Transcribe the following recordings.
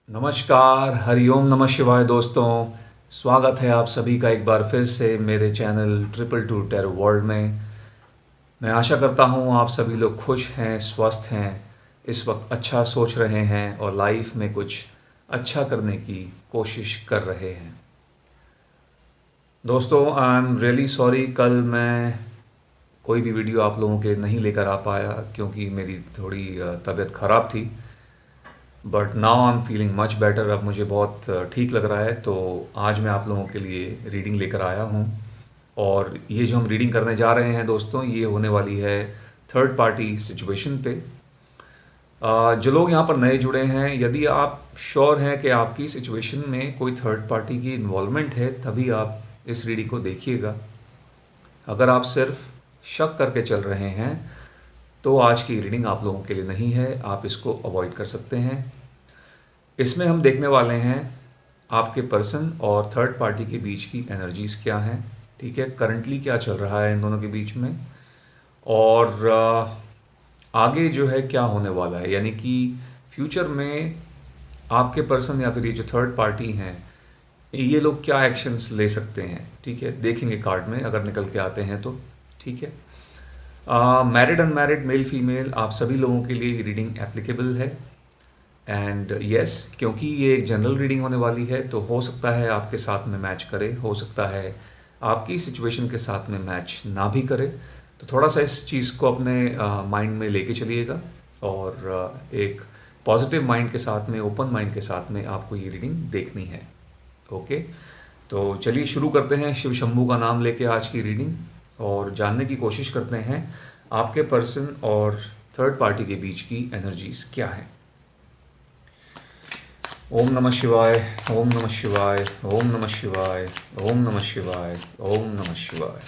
नमस्कार, हरिओम नमः शिवाय दोस्तों। स्वागत है आप सभी का एक बार फिर से मेरे channel triple two tarot world में। मैं आशा करता हूँ आप सभी लोग खुश हैं, स्वस्थ हैं, इस वक्त अच्छा सोच रहे हैं और लाइफ में कुछ अच्छा करने की कोशिश कर रहे हैं। दोस्तों, आई एम रियली सॉरी, कल मैं कोई भी वीडियो आप लोगों के लिए नहीं लेकर आ पाया क्योंकि मेरी थोड़ी तबीयत ख़राब थी। But now I am feeling much better. अब मुझे बहुत ठीक लग रहा है, तो आज मैं आप लोगों के लिए रीडिंग लेकर आया हूँ। और ये जो हम रीडिंग करने जा रहे हैं दोस्तों, ये होने वाली है थर्ड पार्टी सिचुएशन पे। जो लोग यहाँ पर नए जुड़े हैं, यदि आप श्योर हैं कि आपकी सिचुएशन में कोई थर्ड पार्टी की इन्वॉल्वमेंट है, तभी आप इस रीडिंग को देखिएगा। अगर आप सिर्फ शक करके चल रहे हैं तो आज की रीडिंग आप लोगों के लिए नहीं है, आप इसको अवॉइड कर सकते हैं। इसमें हम देखने वाले हैं आपके पर्सन और थर्ड पार्टी के बीच की एनर्जीज क्या हैं, ठीक है, करंटली क्या चल रहा है इन दोनों के बीच में, और आगे जो है क्या होने वाला है, यानी कि फ्यूचर में आपके पर्सन या फिर ये जो थर्ड पार्टी हैं, ये लोग क्या एक्शंस ले सकते हैं। ठीक है, देखेंगे कार्ड में अगर निकल के आते हैं तो। ठीक है, मैरिड अनमैरिड, मेल फीमेल, आप सभी लोगों के लिए ये रीडिंग एप्लीकेबल है। एंड यस, क्योंकि ये एक जनरल रीडिंग होने वाली है, तो हो सकता है आपके साथ में मैच करे, हो सकता है आपकी सिचुएशन के साथ में मैच ना भी करे। तो थोड़ा सा इस चीज़ को अपने माइंड में लेके चलिएगा और एक पॉजिटिव माइंड के साथ में, ओपन माइंड के साथ में आपको ये रीडिंग देखनी है। ओके, तो चलिए शुरू करते हैं शिव शंभू का नाम लेके आज की रीडिंग, और जानने की कोशिश करते हैं आपके पर्सन और थर्ड पार्टी के बीच की एनर्जीज क्या है। ओम नमः शिवाय, ओम नमः शिवाय, ओम नमः शिवाय, ओम नमः शिवाय, ओम नमः शिवाय।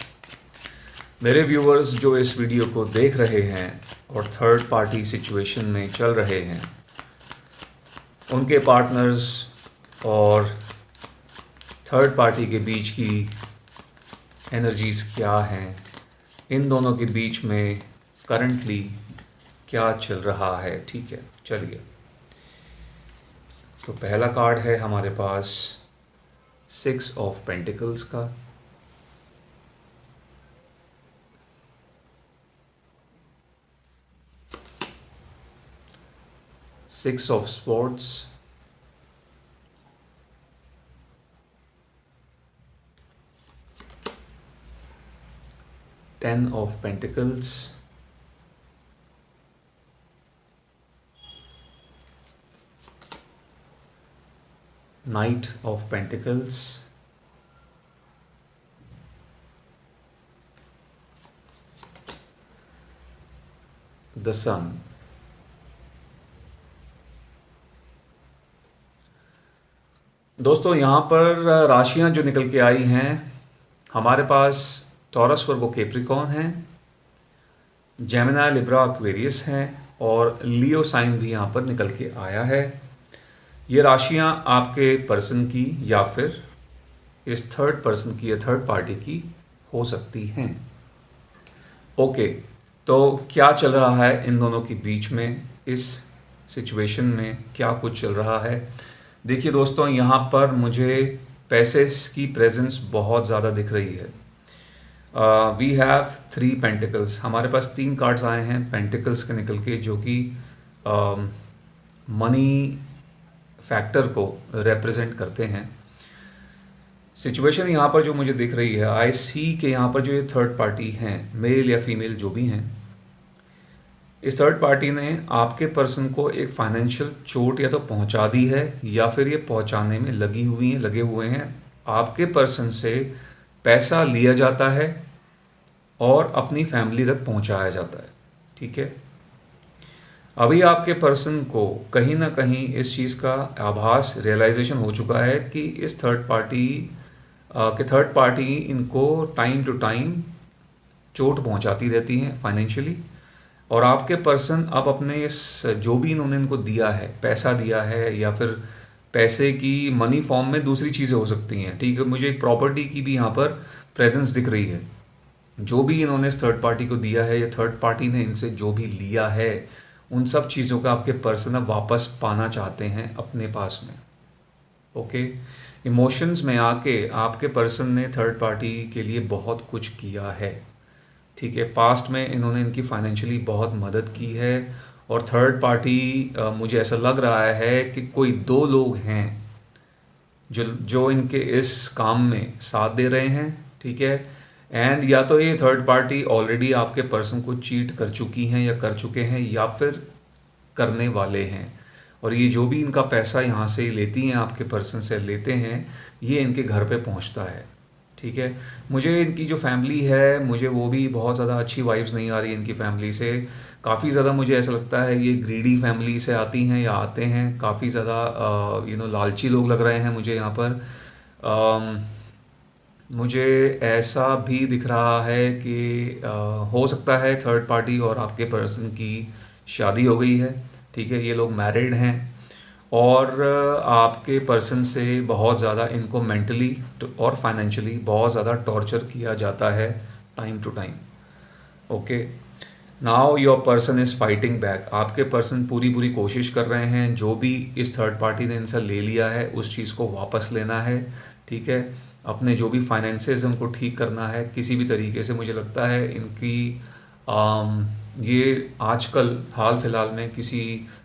मेरे व्यूअर्स जो इस वीडियो को देख रहे हैं और थर्ड पार्टी सिचुएशन में चल रहे हैं, उनके पार्टनर्स और थर्ड पार्टी के बीच की एनर्जीज क्या हैं, इन दोनों के बीच में करंटली क्या चल रहा है। ठीक है, चलिए। तो पहला कार्ड है हमारे पास 6 ऑफ पेंटिकल्स का। Six of swords, ten of pentacles, knight of pentacles, the sun. दोस्तों, यहाँ पर राशियां जो निकल के आई हैं, हमारे पास टॉरस, वर्गो, कैप्रिकॉर्न हैं, जेमिनी, लिब्रा, एक्वेरियस हैं, और लियो साइन भी यहाँ पर निकल के आया है। ये राशियां आपके पर्सन की या फिर इस थर्ड पर्सन की या थर्ड पार्टी की हो सकती हैं। ओके, तो क्या चल रहा है इन दोनों के बीच में, इस सिचुएशन में क्या कुछ चल रहा है। देखिए दोस्तों, यहाँ पर मुझे पैसे की प्रेजेंस बहुत ज़्यादा दिख रही है। वी हैव 3 पेंटिकल्स, हमारे पास 3 कार्ड्स आए हैं पेंटिकल्स के निकल के, जो कि मनी फैक्टर को रिप्रेजेंट करते हैं। सिचुएशन यहाँ पर जो मुझे दिख रही है, आई सी के यहाँ पर जो ये थर्ड पार्टी हैं, मेल या फीमेल जो भी हैं, इस थर्ड पार्टी ने आपके पर्सन को एक फाइनेंशियल चोट या तो पहुँचा दी है, या फिर ये पहुँचाने में लगे हुए हैं। आपके पर्सन से पैसा लिया जाता है और अपनी फैमिली तक पहुँचाया जाता है। ठीक है, अभी आपके पर्सन को कहीं ना कहीं इस चीज़ का आभास, रियलाइजेशन हो चुका है कि इस थर्ड पार्टी इनको टाइम टू टाइम चोट पहुंचाती रहती हैं फाइनेंशियली, और आपके पर्सन अब अपने इस जो भी इन्होंने इनको दिया है, पैसा दिया है या फिर पैसे की मनी फॉर्म में दूसरी चीज़ें हो सकती हैं। ठीक है, मुझे एक प्रॉपर्टी की भी यहाँ पर प्रेजेंस दिख रही है। जो भी इन्होंने इस थर्ड पार्टी को दिया है या थर्ड पार्टी ने इनसे जो भी लिया है, उन सब चीज़ों का आपके पर्सन अब वापस पाना चाहते हैं अपने पास में। ओके, इमोशंस में आके आपके पर्सन ने थर्ड पार्टी के लिए बहुत कुछ किया है, ठीक है। पास्ट में इन्होंने इनकी फाइनेंशियली बहुत मदद की है, और थर्ड पार्टी मुझे ऐसा लग रहा है कि कोई दो लोग हैं जो जो इनके इस काम में साथ दे रहे हैं, ठीक है। एंड या तो ये थर्ड पार्टी ऑलरेडी आपके पर्सन को चीट कर चुकी हैं या कर चुके हैं, या फिर करने वाले हैं। और ये जो भी इनका पैसा यहाँ से लेती हैं, आपके पर्सन से लेते हैं, ये इनके घर पे पहुँचता है, ठीक है। मुझे इनकी जो फैमिली है, मुझे वो भी बहुत ज़्यादा अच्छी वाइब्स नहीं आ रही इनकी फैमिली से। काफ़ी ज़्यादा मुझे ऐसा लगता है ये ग्रीडी फैमिली से आती हैं या आते हैं। काफ़ी ज़्यादा लालची लोग लग रहे हैं मुझे यहाँ पर। अम, मुझे ऐसा भी दिख रहा है कि हो सकता है थर्ड पार्टी और आपके पर्सन की शादी हो गई है, ठीक है। ये लोग मैरिड हैं, और आपके पर्सन से बहुत ज़्यादा इनको मेंटली और फाइनेंशियली बहुत ज़्यादा टॉर्चर किया जाता है time to time. Okay, now your person is fighting back. आपके पर्सन पूरी पूरी कोशिश कर रहे हैं, जो भी इस थर्ड पार्टी ने इनसे ले लिया है उस चीज़ को वापस लेना है, ठीक है। अपने जो भी फाइनेंसेस उनको ठीक करना है किसी भी तरीके से। मुझे लगता है इनकी ये आजकल हाल फिलहाल में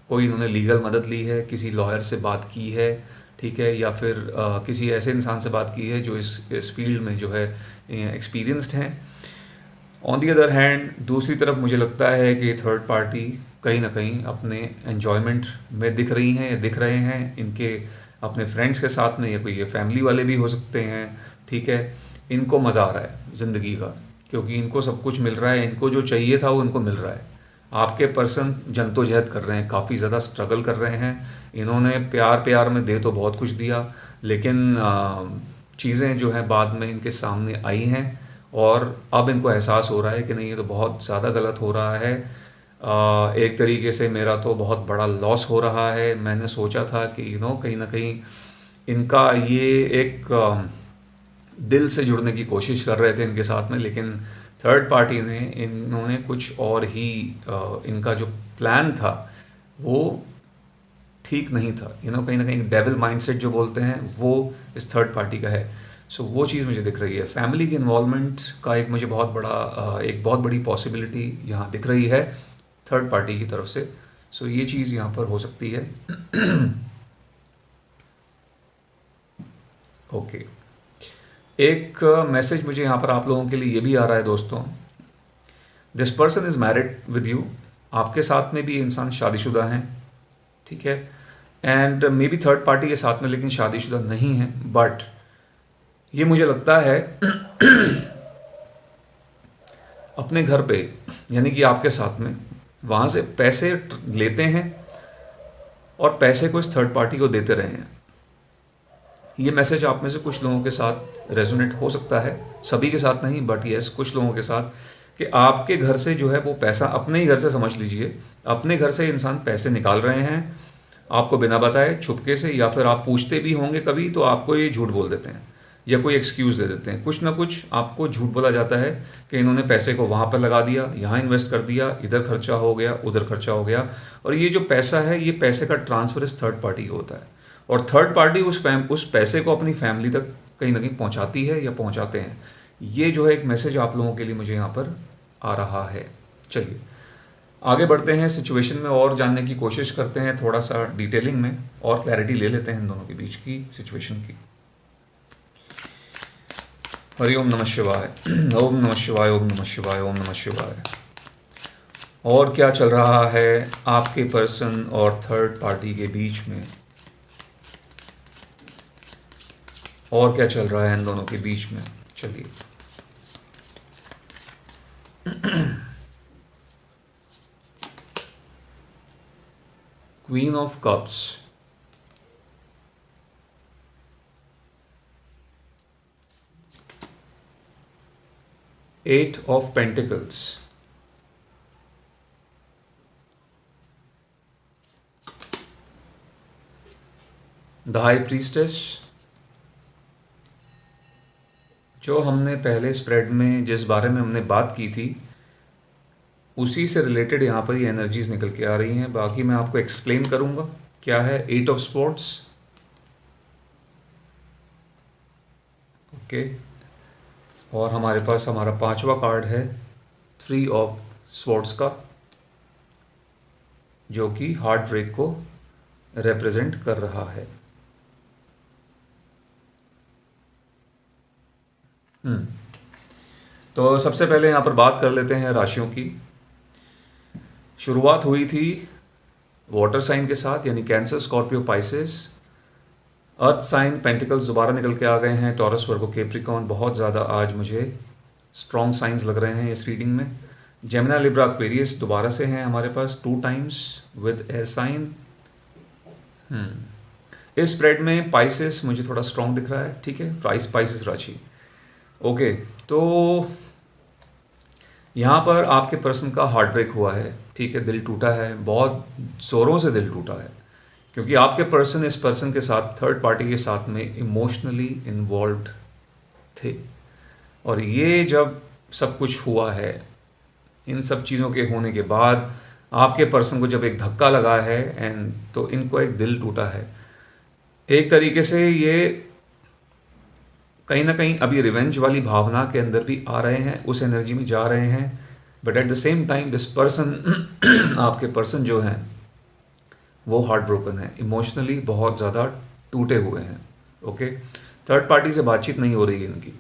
कोई इन्होंने लीगल मदद ली है, किसी लॉयर से बात की है, ठीक है, या फिर किसी ऐसे इंसान से बात की है जो इस फील्ड में जो है एक्सपीरियंस्ड हैं। ऑन दी अदर हैंड, दूसरी तरफ मुझे लगता है कि थर्ड पार्टी कहीं ना कहीं अपने एन्जॉयमेंट में दिख रही हैं या दिख रहे हैं, इनके अपने फ्रेंड्स के साथ में, या कोई ये फैमिली वाले भी हो सकते हैं, ठीक है। इनको मज़ा आ रहा है ज़िंदगी का, क्योंकि इनको सब कुछ मिल रहा है, इनको जो चाहिए था वो इनको मिल रहा है। आपके पर्सन जद्दोजहद कर रहे हैं, काफ़ी ज़्यादा स्ट्रगल कर रहे हैं। इन्होंने प्यार प्यार में दे तो बहुत कुछ दिया, लेकिन चीज़ें जो हैं बाद में इनके सामने आई हैं, और अब इनको एहसास हो रहा है कि नहीं, ये तो बहुत ज़्यादा गलत हो रहा है। एक तरीके से मेरा तो बहुत बड़ा लॉस हो रहा है। मैंने सोचा था कि कहीं ना कहीं इनका ये एक दिल से जुड़ने की कोशिश कर रहे थे इनके साथ में, लेकिन थर्ड पार्टी ने इन्होंने कुछ और ही इनका जो प्लान था वो ठीक नहीं था। कहीं ना कहीं डेविल माइंडसेट जो बोलते हैं वो इस थर्ड पार्टी का है। सो वो चीज़ मुझे दिख रही है। फैमिली की इन्वॉल्वमेंट का एक मुझे एक बहुत बड़ी पॉसिबिलिटी यहाँ दिख रही है थर्ड पार्टी की तरफ से। सो ये चीज़ यहाँ पर हो सकती है। ओके, एक मैसेज मुझे यहाँ पर आप लोगों के लिए ये भी आ रहा है दोस्तों। This person is married with you. आपके साथ में भी ये इंसान शादीशुदा हैं, ठीक है। And may be third party के साथ में लेकिन शादीशुदा नहीं है, बट ये मुझे लगता है अपने घर पे, यानी कि आपके साथ में, वहाँ से पैसे लेते हैं और पैसे को इस थर्ड पार्टी को देते रहे हैं। ये मैसेज आप में से कुछ लोगों के साथ रेजोनेट हो सकता है, सभी के साथ नहीं, बट यस कुछ लोगों के साथ, कि आपके घर से जो है वो पैसा, अपने ही घर से समझ लीजिए, अपने घर से इंसान पैसे निकाल रहे हैं आपको बिना बताए, छुपके से, या फिर आप पूछते भी होंगे कभी तो आपको ये झूठ बोल देते हैं या कोई एक्सक्यूज़ दे देते हैं। कुछ ना कुछ आपको झूठ बोला जाता है कि इन्होंने पैसे को वहाँ पर लगा दिया, यहाँ इन्वेस्ट कर दिया, इधर खर्चा हो गया, उधर खर्चा हो गया। और ये जो पैसा है, ये पैसे का ट्रांसफर इस थर्ड पार्टी को होता है, और थर्ड पार्टी उस पैसे को अपनी फैमिली तक कहीं ना कहीं पहुँचाती है या पहुँचाते हैं। ये जो है एक मैसेज आप लोगों के लिए मुझे यहाँ पर आ रहा है। चलिए आगे बढ़ते हैं, सिचुएशन में और जानने की कोशिश करते हैं, थोड़ा सा डिटेलिंग में और क्लैरिटी ले लेते हैं इन दोनों के बीच की सिचुएशन की। हरि ओम नमः शिवाय, ओम नमः शिवाय, ओम नमः शिवाय, ओम नमः शिवाय। और क्या चल रहा है आपके पर्सन और थर्ड पार्टी के बीच में, और क्या चल रहा है इन दोनों के बीच में? चलिए queen of cups, eight of pentacles, the high priestess, जो हमने पहले स्प्रेड में जिस बारे में हमने बात की थी उसी से रिलेटेड यहाँ पर ये एनर्जीज निकल के आ रही हैं। बाकी मैं आपको एक्सप्लेन करूँगा क्या है 8 ऑफ स्पोर्ट्स। ओके, और हमारे पास हमारा 5वां कार्ड है 3 ऑफ स्वॉर्ड्स का, जो कि हार्ट ब्रेक को रिप्रेजेंट कर रहा है। तो सबसे पहले यहाँ पर बात कर लेते हैं राशियों की। शुरुआत हुई थी वाटर साइन के साथ, यानी Cancer, Scorpio, Pisces. Earth sign pentacles दोबारा निकल के आ गए हैं, टॉरस, वर्गो, कैप्रिकॉर्न। बहुत ज़्यादा आज मुझे स्ट्रॉन्ग साइंस लग रहे हैं इस रीडिंग में। जेमिना, लिब्रा, एक्वेरियस दोबारा से हैं हमारे पास 2 टाइम्स विद एयर साइन। इस स्प्रेड में पाइसेस मुझे थोड़ा स्ट्रॉन्ग दिख रहा है, ठीक है, पाइसेस राशि। ओके, तो यहाँ पर आपके पर्सन का हार्ट ब्रेक हुआ है, ठीक है, दिल टूटा है, बहुत ज़ोरों से दिल टूटा है, क्योंकि आपके पर्सन इस पर्सन के साथ, थर्ड पार्टी के साथ में इमोशनली इन्वॉल्व्ड थे। और ये जब सब कुछ हुआ है, इन सब चीज़ों के होने के बाद आपके पर्सन को जब एक धक्का लगा है एंड तो इनको एक दिल टूटा है। एक तरीके से ये कहीं ना कहीं अभी रिवेंज वाली भावना के अंदर भी आ रहे हैं, उस एनर्जी में जा रहे हैं। But at the same time this person आपके पर्सन जो हैं वो हार्ट ब्रोकन है, इमोशनली बहुत ज़्यादा टूटे हुए हैं। ओके, थर्ड पार्टी से बातचीत नहीं हो रही है इनकी,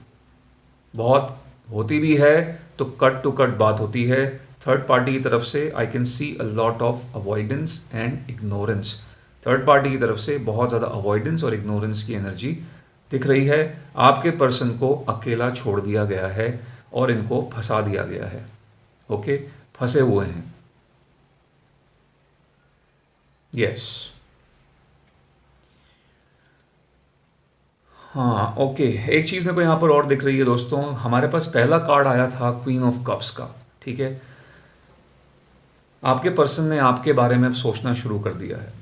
बहुत होती भी है तो कट टू कट बात होती है। थर्ड पार्टी की तरफ से I can see a lot of avoidance and ignorance. Third party की तरफ से बहुत ज़्यादा अवॉइडेंस और इग्नोरेंस की एनर्जी दिख रही है। आपके पर्सन को अकेला छोड़ दिया गया है और इनको फंसा दिया गया है। ओके, फंसे हुए हैं। यस, हाँ, ओके। एक चीज़ मेरे को यहाँ पर और दिख रही है दोस्तों, हमारे पास पहला कार्ड आया था क्वीन ऑफ कप्स का, ठीक है। आपके पर्सन ने आपके बारे में अब सोचना शुरू कर दिया है।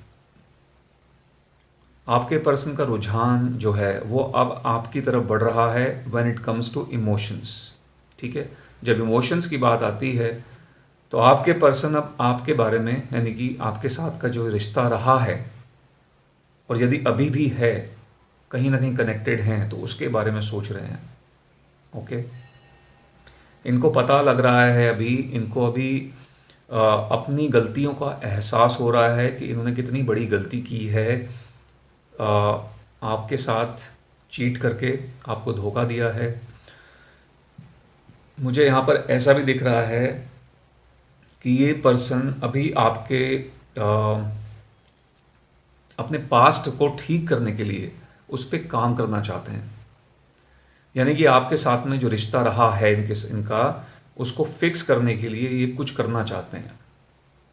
आपके पर्सन का रुझान जो है वो अब आपकी तरफ बढ़ रहा है when it comes to emotions, ठीक है। जब इमोशंस की बात आती है तो आपके पर्सन अब आपके बारे में, यानी कि आपके साथ का जो रिश्ता रहा है और यदि अभी भी है, कहीं ना कहीं कनेक्टेड हैं, तो उसके बारे में सोच रहे हैं। ओके, इनको पता लग रहा है अभी, इनको अभी अपनी गलतियों का एहसास हो रहा है कि इन्होंने कितनी बड़ी गलती की है। आपके साथ चीट करके आपको धोखा दिया है। मुझे यहाँ पर ऐसा भी दिख रहा है कि ये पर्सन अभी आपके अपने पास्ट को ठीक करने के लिए उस पर काम करना चाहते हैं। यानी कि आपके साथ में जो रिश्ता रहा है इनका, उसको फिक्स करने के लिए ये कुछ करना चाहते हैं,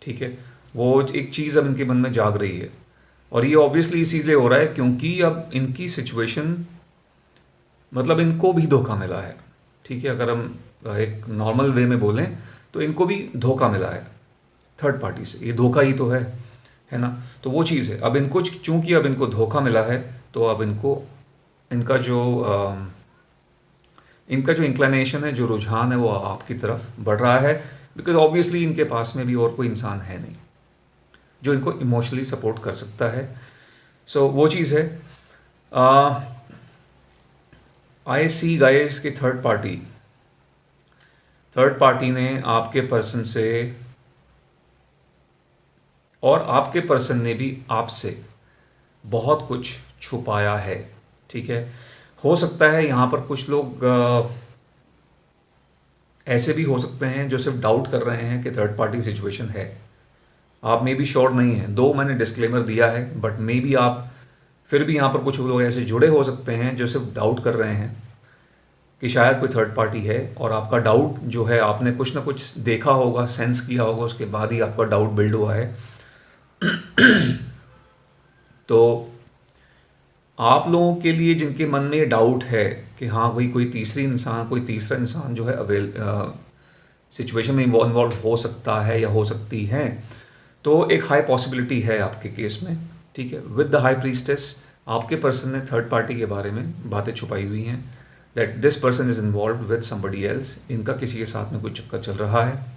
ठीक है। वो एक चीज़ अब इनके मन में जाग रही है और ये ऑब्वियसली इसीलिए हो रहा है क्योंकि अब इनकी सिचुएशन, मतलब इनको भी धोखा मिला है, ठीक है। अगर हम एक नॉर्मल वे में बोलें तो इनको भी धोखा मिला है थर्ड पार्टी से। ये धोखा ही तो है ना। तो वो चीज़ है, अब इनको चूंकि अब इनको धोखा मिला है तो अब इनको इनका जो इंक्लिनेशन है, जो रुझान है, वो आपकी तरफ बढ़ रहा है। बिकॉज ऑब्वियसली इनके पास में भी और कोई इंसान है नहीं जो इनको इमोशनली सपोर्ट कर सकता है। सो वो चीज़ है। आई सी गाइस कि थर्ड पार्टी ने आपके पर्सन से और आपके पर्सन ने भी आपसे बहुत कुछ छुपाया है, ठीक है। हो सकता है यहाँ पर कुछ लोग ऐसे भी हो सकते हैं जो सिर्फ डाउट कर रहे हैं कि थर्ड पार्टी सिचुएशन है। आप मे बी श्योर नहीं हैं, दो मैंने डिस्क्लेमर दिया है, बट मे बी आप फिर भी यहाँ पर कुछ लोग ऐसे जुड़े हो सकते हैं जो सिर्फ डाउट कर रहे हैं कि शायद कोई थर्ड पार्टी है। और आपका डाउट जो है, आपने कुछ ना कुछ देखा होगा, सेंस किया होगा, उसके बाद ही आपका डाउट बिल्ड हुआ है। तो आप लोगों के लिए जिनके मन में ये डाउट है कि हाँ भाई कोई तीसरा इंसान जो है सिचुएशन में इन्वॉल्व हो सकता है या हो सकती है, तो एक हाई पॉसिबिलिटी है आपके केस में, ठीक है। विद द हाई प्रीस्टेस आपके पर्सन ने थर्ड पार्टी के बारे में बातें छुपाई हुई हैं, that this person is involve with somebody else. इनका किसी के साथ में कोई चक्कर चल रहा है।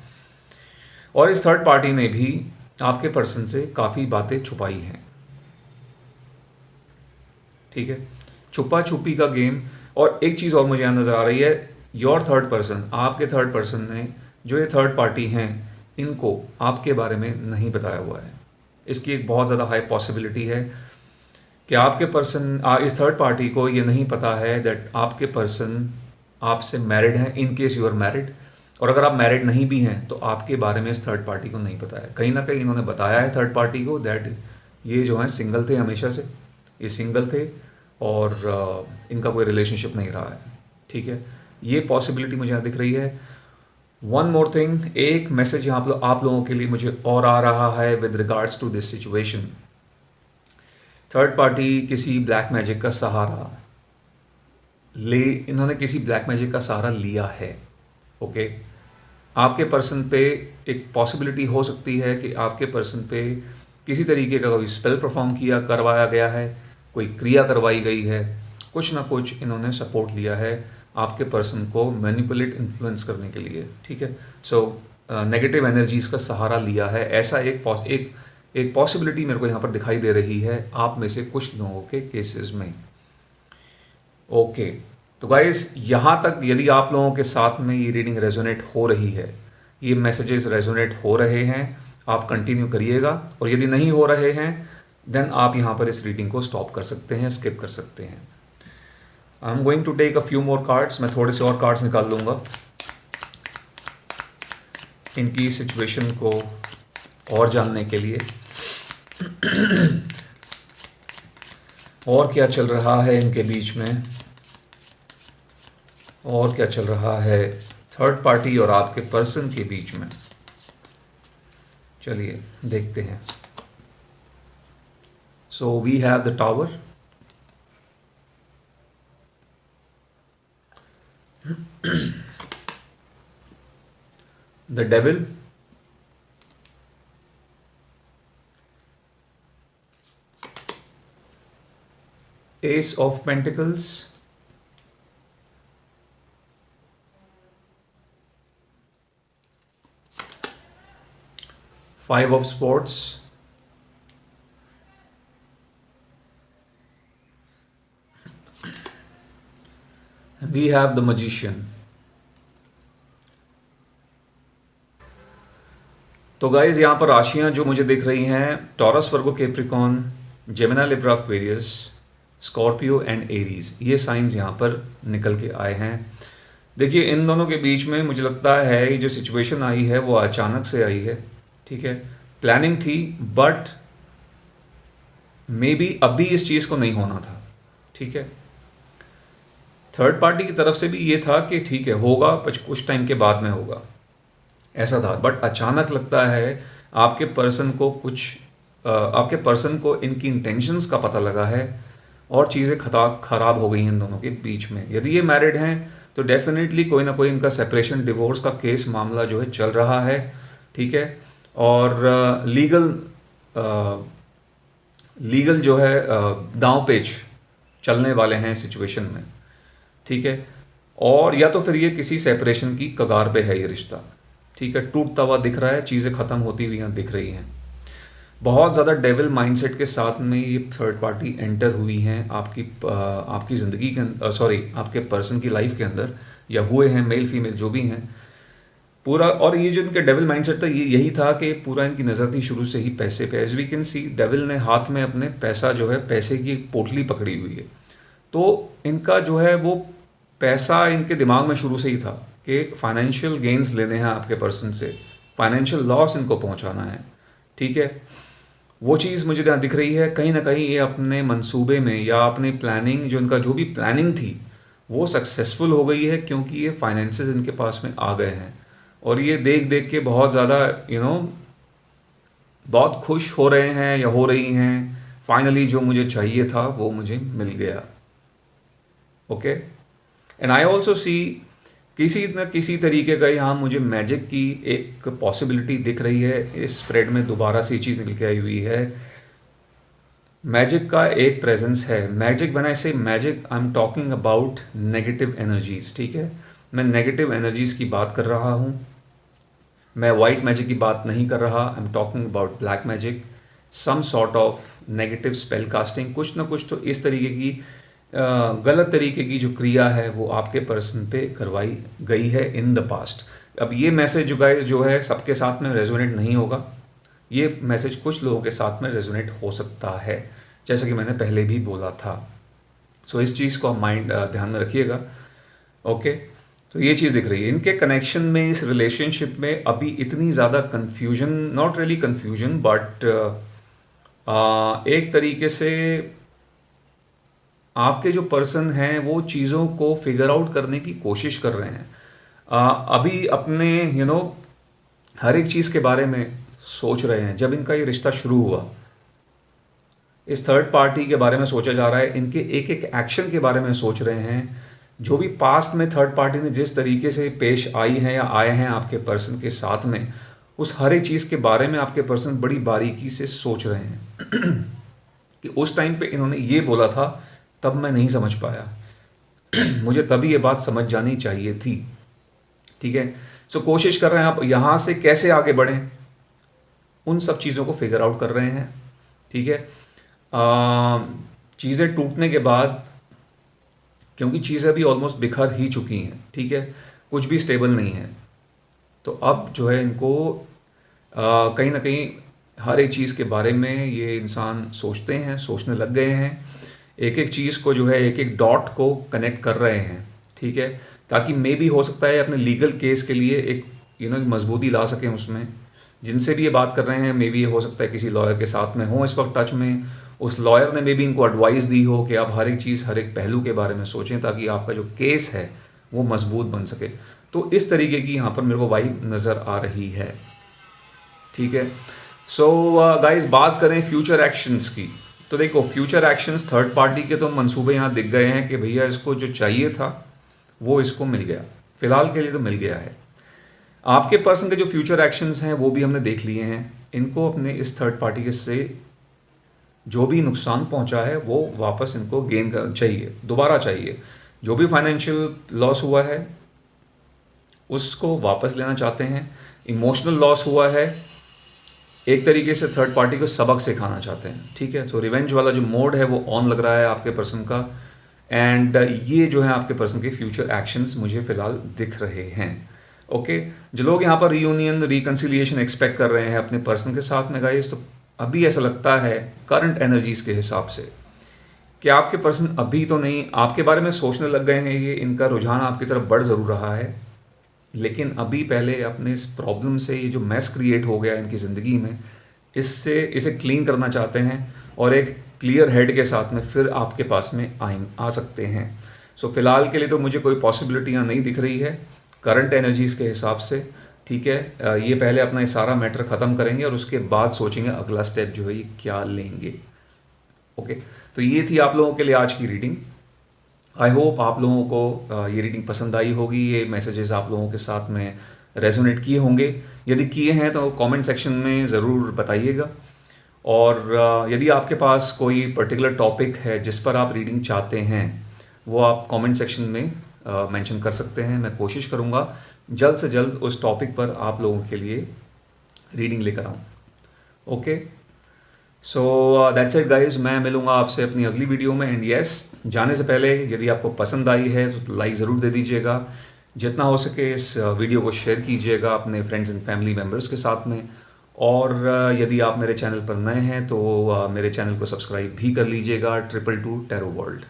और इस थर्ड पार्टी ने भी आपके पर्सन से काफ़ी बातें छुपाई हैं, ठीक है, छुपा छुपी का गेम। और एक चीज़ और मुझे यहाँ नज़र आ रही है, योर थर्ड पर्सन, आपके थर्ड पर्सन ने, जो ये थर्ड पार्टी हैं, इनको आपके बारे में नहीं बताया हुआ है। इसकी एक बहुत ज़्यादा हाई पॉसिबिलिटी है कि आपके पर्सन, इस थर्ड पार्टी को ये नहीं पता है दैट आपके पर्सन आपसे मैरिड हैं, in case you are married. और अगर आप मैरिड नहीं भी हैं तो आपके बारे में इस थर्ड पार्टी को नहीं पता है। कहीं ना कहीं इन्होंने बताया है थर्ड पार्टी को दैट ये जो हैं सिंगल थे, हमेशा से ये सिंगल थे और इनका कोई रिलेशनशिप नहीं रहा है, ठीक है। ये पॉसिबिलिटी मुझे यहाँ दिख रही है। वन मोर थिंग, एक मैसेज यहाँ पर आप लोगों के लिए मुझे और आ रहा है with regards to this situation. Third party किसी ब्लैक मैजिक का सहारा इन्होंने किसी ब्लैक मैजिक का सहारा लिया है, ओके। आपके पर्सन पे एक पॉसिबिलिटी हो सकती है कि आपके पर्सन पे किसी तरीके का कोई स्पेल परफॉर्म करवाया गया है, कोई क्रिया करवाई गई है, कुछ ना कुछ इन्होंने सपोर्ट लिया है आपके पर्सन को मैनिपुलेट, इन्फ्लुएंस करने के लिए, ठीक है। सो नेगेटिव एनर्जीज का सहारा लिया है, ऐसा एक पॉसिबिलिटी मेरे को यहाँ पर दिखाई दे रही है आप में से कुछ लोगों के केसेस में, ओके। तो गाइस, यहाँ तक यदि आप लोगों के साथ में ये रीडिंग रेजोनेट हो रही है, ये मैसेजेस रेजोनेट हो रहे हैं, आप कंटिन्यू करिएगा। और यदि नहीं हो रहे हैं देन आप यहाँ पर इस रीडिंग को स्टॉप कर सकते हैं, स्किप कर सकते हैं। I am going to take a few more cards, मैं थोड़े से और कार्ड्स निकाल लूँगा इनकी सिचुएशन को और जानने के लिए। और क्या चल रहा है इनके बीच में, और क्या चल रहा है थर्ड पार्टी और आपके पर्सन के बीच में, चलिए देखते हैं। So we have the tower, the devil, ace of pentacles, Five of Swords, we have the Magician। तो गाइज यहाँ पर राशियाँ जो मुझे दिख रही हैं, Taurus, Virgo, Capricorn, Gemini, Libra, Aquarius, Scorpio and Aries, ये साइंस यहाँ पर निकल के आए हैं। देखिए, इन दोनों के बीच में मुझे लगता है ये जो सिचुएशन आई है वो अचानक से आई है, ठीक है। प्लानिंग थी बट मे बी अभी इस चीज़ को नहीं होना था, ठीक है। थर्ड पार्टी की तरफ से भी ये था कि ठीक है होगा, कुछ टाइम के बाद में होगा, ऐसा था। बट अचानक लगता है आपके पर्सन को इनकी इंटेंशंस का पता लगा है और चीज़ें खराब हो गई हैं इन दोनों के बीच में। यदि ये मैरिड हैं तो डेफिनेटली कोई ना कोई इनका सेपरेशन, डिवोर्स का केस मामला जो है चल रहा है, ठीक है। और लीगल जो है दांव पेच चलने वाले हैं सिचुएशन में, ठीक है। और या तो फिर ये किसी सेपरेशन की कगार पे है ये रिश्ता, ठीक है, टूटता हुआ दिख रहा है, चीज़ें ख़त्म होती हुई यहाँ दिख रही हैं। बहुत ज़्यादा डेविल माइंडसेट के साथ में ये थर्ड पार्टी एंटर हुई हैं आपकी ज़िंदगी के, सॉरी, आपके पर्सन की लाइफ के अंदर, या हुए हैं, मेल फीमेल जो भी हैं पूरा। और ये जो इनका डेविल माइंडसेट था, ये यही था कि पूरा इनकी नज़र थी शुरू से ही पैसे पे। As we can see, devil ने हाथ में अपने पैसा जो है, पैसे की एक पोटली पकड़ी हुई है। तो इनका जो है वो पैसा इनके दिमाग में शुरू से ही था कि फाइनेंशियल गेन्स लेने हैं आपके पर्सन से, फाइनेंशियल लॉस इनको पहुंचाना है, ठीक है। वो चीज़ मुझे यहाँ दिख रही है। कहीं ना कहीं ये अपने मंसूबे में या अपनी प्लानिंग, जो इनका जो भी प्लानिंग थी वो सक्सेसफुल हो गई है, क्योंकि ये फाइनेंसेस इनके पास में आ गए हैं। और ये देख देख के बहुत ज़्यादा बहुत खुश हो रहे हैं या हो रही हैं। फाइनली जो मुझे चाहिए था वो मुझे मिल गया, okay. And I also see किसी न किसी तरीके का यहाँ मुझे मैजिक की एक पॉसिबिलिटी दिख रही है। इस स्प्रेड में दोबारा से चीज़ निकल के आई हुई है, मैजिक का एक प्रेजेंस है। मैजिक, व्हेन आई से magic, I am talking about negative energies, ठीक है। मैं नेगेटिव एनर्जीज की बात कर रहा हूँ। मैं वाइट मैजिक की बात नहीं कर रहा, I am talking about black magic, some sort of negative spell casting, कुछ ना कुछ तो इस तरीके की गलत तरीके की जो क्रिया है वो आपके पर्सन पे करवाई गई है इन द पास्ट। अब ये मैसेज जो है सबके साथ में रेजोनेट नहीं होगा, ये मैसेज कुछ लोगों के साथ में रेजोनेट हो सकता है, जैसा कि मैंने पहले भी बोला था। सो इस चीज़ को आप माइंड ध्यान में रखिएगा। ओके, तो ये चीज़ दिख रही है इनके कनेक्शन में, इस रिलेशनशिप में अभी इतनी ज़्यादा confusion, not really confusion but एक तरीके से आपके जो पर्सन हैं वो चीज़ों को फिगर आउट करने की कोशिश कर रहे हैं। अभी अपने हर एक चीज़ के बारे में सोच रहे हैं। जब इनका ये रिश्ता शुरू हुआ, इस थर्ड पार्टी के बारे में सोचा जा रहा है, इनके एक एक एक्शन के बारे में सोच रहे हैं। जो भी पास्ट में थर्ड पार्टी ने जिस तरीके से पेश आई है या आए हैं आपके पर्सन के साथ में, उस हर एक चीज़ के बारे में आपके पर्सन बड़ी बारीकी से सोच रहे हैं कि उस टाइम पे इन्होंने ये बोला था तब मैं नहीं समझ पाया मुझे तभी ये बात समझ जानी चाहिए थी। ठीक है, सो कोशिश कर रहे हैं आप यहाँ से कैसे आगे बढ़ें, उन सब चीज़ों को फिगर आउट कर रहे हैं। ठीक है, चीज़ें टूटने के बाद, क्योंकि चीज़ें भी ऑलमोस्ट बिखर ही चुकी हैं, ठीक है, कुछ भी स्टेबल नहीं है, तो अब जो है इनको कहीं ना कहीं हर एक चीज़ के बारे में ये इंसान सोचते हैं, सोचने लग गए हैं। एक एक चीज़ को जो है, एक एक डॉट को कनेक्ट कर रहे हैं। ठीक है, ताकि मे भी हो सकता है अपने लीगल केस के लिए एक मजबूती ला सकें उसमें। जिनसे भी ये बात कर रहे हैं मे भी ये हो सकता है किसी लॉयर के साथ में हो इस वक्त टच में, उस लॉयर ने मे भी इनको एडवाइस दी हो कि आप हर एक चीज़, हर एक पहलू के बारे में सोचें ताकि आपका जो केस है वो मजबूत बन सके। तो इस तरीके की यहाँ पर मेरे को वाइब नज़र आ रही है। ठीक है, सो गाइस बात करें फ्यूचर एक्शंस की, तो देखो फ्यूचर एक्शंस थर्ड पार्टी के तो मंसूबे यहाँ दिख गए हैं कि भैया इसको जो चाहिए था वो इसको मिल गया, फिलहाल के लिए तो मिल गया है। आपके पर्सन के जो फ्यूचर एक्शंस हैं वो भी हमने देख लिए हैं। इनको अपने इस थर्ड पार्टी के से जो भी नुकसान पहुंचा है वो वापस इनको गेन कर चाहिए, दोबारा चाहिए। जो भी फाइनेंशियल लॉस हुआ है उसको वापस लेना चाहते हैं। इमोशनल लॉस हुआ है, एक तरीके से थर्ड पार्टी को सबक सिखाना चाहते हैं। ठीक है, सो रिवेंज वाला जो मोड है वो ऑन लग रहा है आपके पर्सन का। एंड ये जो है आपके पर्सन के फ्यूचर एक्शंस मुझे फिलहाल दिख रहे हैं। ओके, जो लोग यहाँ पर रीयूनियन, रिकन्सिलिएशन एक्सपेक्ट कर रहे हैं अपने पर्सन के साथ में गाइस, तो अभी ऐसा लगता है करंट एनर्जीज के हिसाब से कि आपके पर्सन अभी तो नहीं, आपके बारे में सोचने लग गए हैं। ये इनका रुझान आपकी तरफ बढ़ ज़रूर रहा है, लेकिन अभी पहले अपने इस प्रॉब्लम से, ये जो मैस क्रिएट हो गया इनकी ज़िंदगी में, इसे क्लीन करना चाहते हैं और एक क्लियर हेड के साथ में फिर आपके पास में आ सकते हैं। सो फिलहाल के लिए तो मुझे कोई पॉसिबिलिटियाँ नहीं दिख रही है करंट एनर्जीज़ के हिसाब से। ठीक है, ये पहले अपना ये सारा मैटर ख़त्म करेंगे और उसके बाद सोचेंगे अगला स्टेप जो है ये क्या लेंगे। ओके, तो ये थी आप लोगों के लिए आज की रीडिंग। आई होप आप लोगों को ये रीडिंग पसंद आई होगी, ये मैसेजेस आप लोगों के साथ में रेजोनेट किए होंगे। यदि किए हैं तो कमेंट सेक्शन में ज़रूर बताइएगा। और यदि आपके पास कोई पर्टिकुलर टॉपिक है जिस पर आप रीडिंग चाहते हैं, वो आप कमेंट सेक्शन में मेंशन कर सकते हैं। मैं कोशिश करूँगा जल्द से जल्द उस टॉपिक पर आप लोगों के लिए रीडिंग लेकर आऊँ। Okay, so that's it guys, मैं मिलूँगा आपसे अपनी अगली वीडियो में। एंड यस, जाने से पहले यदि आपको पसंद आई है तो लाइक ज़रूर दे दीजिएगा। जितना हो सके इस वीडियो को शेयर कीजिएगा अपने फ्रेंड्स एंड फैमिली मेम्बर्स के साथ में। और यदि आप मेरे चैनल पर नए हैं तो मेरे चैनल को सब्सक्राइब भी कर लीजिएगा, 222 टैरो वर्ल्ड।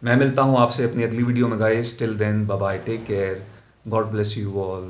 मैं मिलता हूँ आपसे अपनी अगली वीडियो में guys. Till then, bye bye, take care, God bless you all.